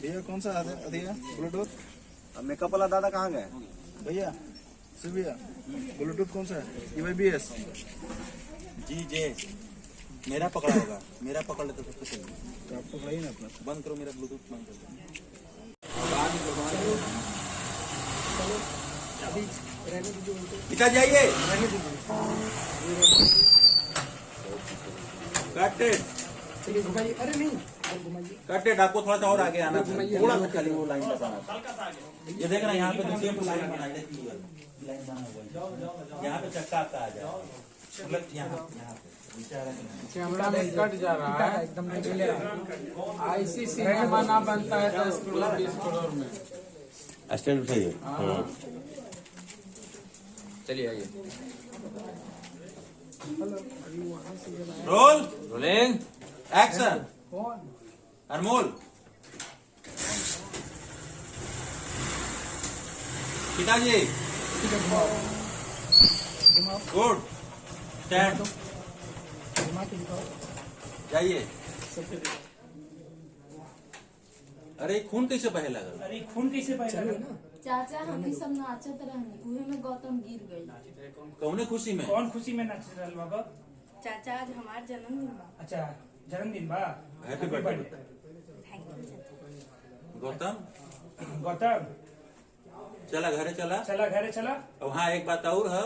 भैया कौन सा दिया ब्लूटूथ? मेकअप वाला दादा कहाँ गए? भैया शिव भैया ब्लूटूथ कौन सा है? EYBS जी जे मेरा पकड़ा होगा, मेरा पकड़ लेते सबसे पहले। तो आप पकड़ाइए ना अपना। बंद करो मेरा ब्लूटूथ, बंद करो। पिताजी आइए, कट इट। चलिए घुमाइए। अरे नहीं और घुमाइए। कट इट, आपको थोड़ा सा और आगे आना था, थोड़ा सा खाली वो लाइन लगाना। ये देखना यहाँ पे दूसरे को लाइन बनाई जाती है, लाइन बना हुआ है। यहाँ पे चक्का आपका आ जाए, मतलब यहाँ पे कैमरा में कट जा रहा है एकदम। ऐसी सिनेमा ना बनता है 10 करोड़ 20 करोड़ में। स्टैंड उठाइए। चलिए आइए। Role rolling action. अनमोल पिताजी गुड स्टैंड जाइए। अरे खून कैसे बहे लगा? अरे खून कैसे बहे लगा? चाचा हमी सब नाचत रहनी, उहे में गौतम गिर गई। कौने खुशी में? कौन खुशी में नाच रहल बाबा? चाचा आज हमार जन्मदिन बा। अच्छा जन्मदिन बा। Happy birthday Gautam. गौतम चला घरे चला। चला घरे चला। और हाँ एक बात और है।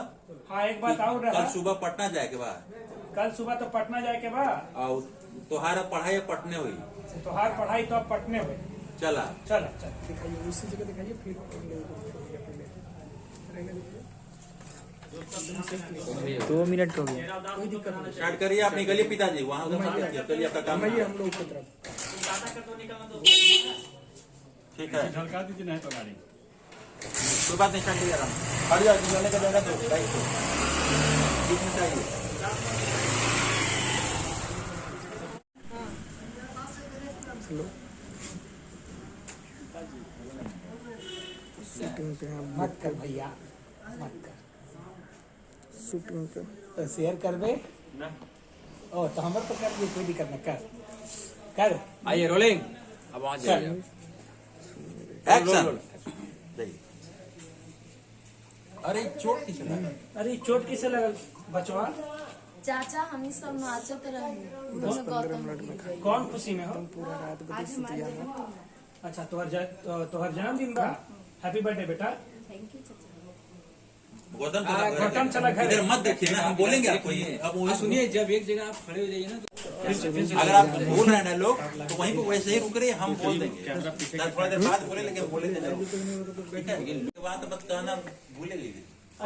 हाँ एक बात और रहा। कल सुबह पटना जाए के बाद। कल सुबह तो पटना जाए के बा। और तुम्हारा पढ़ाई पटने हुई। तोहार पढ़ाई तो अब पटने हुई। चला चला चल दिखाइए उसी जगह दिखाइए फिर रहने दीजिए। 2 मिनट हो गया, कोई दिक्कत नहीं। स्टार्ट करिए, आप निकलिए पिताजी वहाँ उधर मत देखिए, चलिए आपका काम घुमाइए हम लोग की तरफ। ठीक है। झलका दीजिए नहीं तो गाड़ी। कोई बात नहीं, स्टार्ट करिए आराम। खड़ी हो निकलने का जगह दो, राइट को बीच में चाहिए। चलो शूटिंग पे हम मत कर भैया, मत कर शूटिंग पे तो शेयर कर दे ना। ओ तो हम तो कर दिए, कोई दिक्कत नहीं। कर कर आइए रोलिंग। अब वहाँ जाइए एक्शन। अरे चोट किसे लगा? अरे चोट किसे लगल बचवा? चाचा हमी सब नाचत रहनी, उहे में गौतम गिर गई। कौन खुशी में हो? पूरा रात बजे आज हमार जन्मदिन बा। अच्छा तोहर जन्मदिन बा। हैप्पी बर्थडे बेटा। थैंक यू चाचा। गौतम चला घर। इधर मत देखिए ना, हम बोलेंगे आपको ये। अब वो सुनिए, जब एक जगह आप खड़े हो जाइए ना तो अगर आप बोल रहे हैं ना लोग तो वहीं पे वैसे ही रुक रहे, हम बोल देंगे। थोड़ा देर बाद बोले, लेकिन बोले ठीक है। बात मत कहना भूलेगी।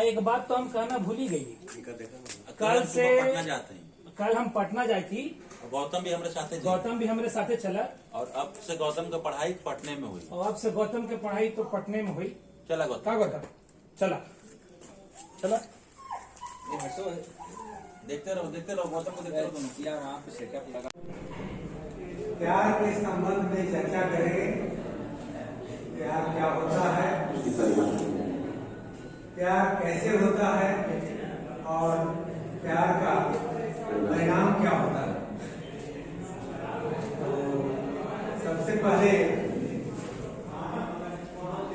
एक बात तो हम कहना भूल ही गई। कल से पटना जाते हैं। कल हम पटना जाए थी। गौतम भी हमारे साथ। गौतम भी हमारे साथे चला। और अब से गौतम का पढ़ाई पटने में हुई। और अब से गौतम की पढ़ाई तो पटने में हुई। चला गौतम। का गौतम चला चला। देखते रहो गौतम को देखते रहो दोनों। यार वहाँ पे सेटअप लगा। प्यार के संबंध में चर्चा करेंगे। प्यार क्या होता है, प्यार कैसे होता है और प्यार का परिणाम क्या होता है। तो सबसे पहले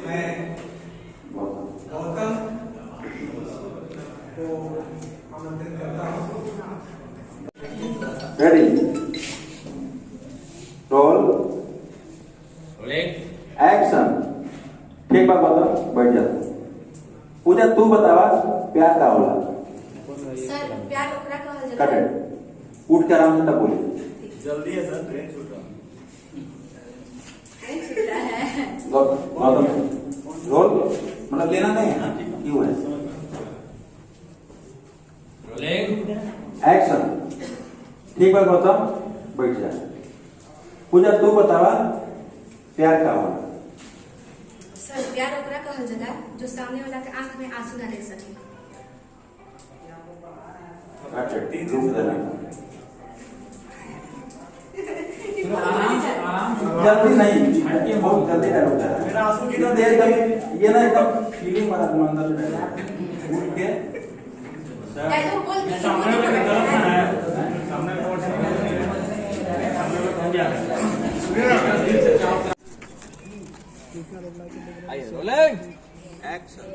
मैं गौतम को आमंत्रित करता हूँ। Ready roll action. ठीक बात गौतम, बैठ जा। पूजा तू बतावा प्यार का होला। सर प्यार ओकरा कहल जाला। Cut it. उठ के आराम से तब बोली। जल्दी है सर, ट्रेन छूट रहा। नहीं छूटा है। गौतम रोल मतलब लेना नहीं है ना, क्यों है? एक्शन। ठीक बात गौतम, बैठ जा। पूजा तू बतावा प्यार का होला। सर प्यार ओकरा कहल जाला जो सामने वाला के आंख में आंसू ना देख सके। रुक देना। जल्दी नहीं, बहुत जल्दी नहीं रुक जाना। ये ना एकदम फीलिंग वाला अंदर से उठ के डायलॉग बोल के सामने वाले की गलत ना है। सामने वाले आइए रोलिंग एक्शन।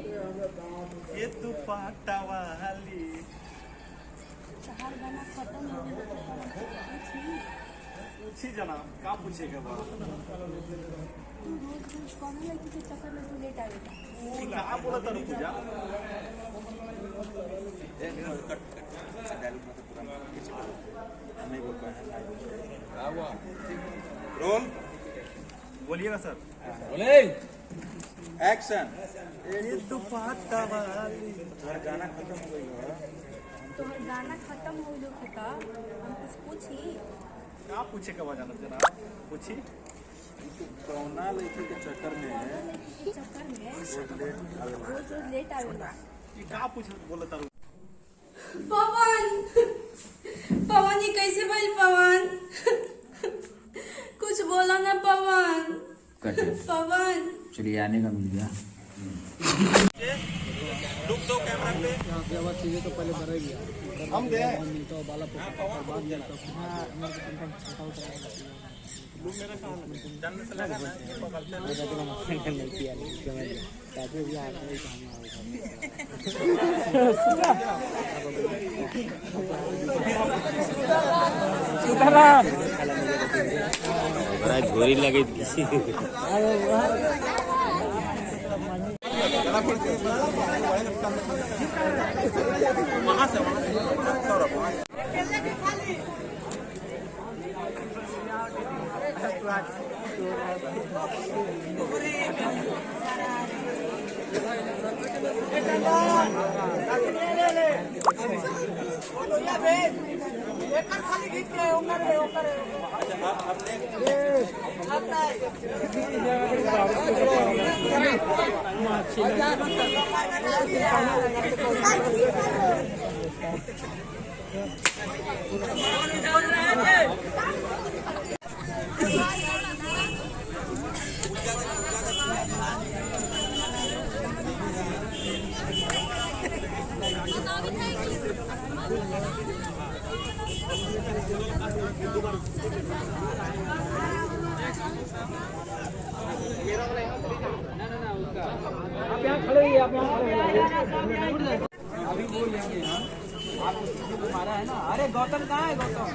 ये दुपट्टा वाली पूछी जनाब का पूछेगा बा का बोला तारू पूजा नहीं बोल पाए। रोल बोलिएगा सर। Rolling action. ये दुपट्टा वाली तुम्हारा गाना खत्म हो गई है। तोहर गाना खत्म हो गइल खता हम कुछ पूछी का पूछेगा बा जनाब पूछी कौना लड़की के चक्कर में रोज लेट आवेला ये का पूछ बोला तारू पवन पवन ये कैसे भइल पवन कुछ बोला ना पवन पवन चलिए आने का मिल गया। रुक दो कैमरा पे। हम दे घोरी लगे किसी वहाँ से आप यहाँ खड़े रहिए, आप यहाँ खड़े रहिए। अभी बोलेंगे हम आप तुम्हारा है ना। अरे गौतम कहाँ है गौतम?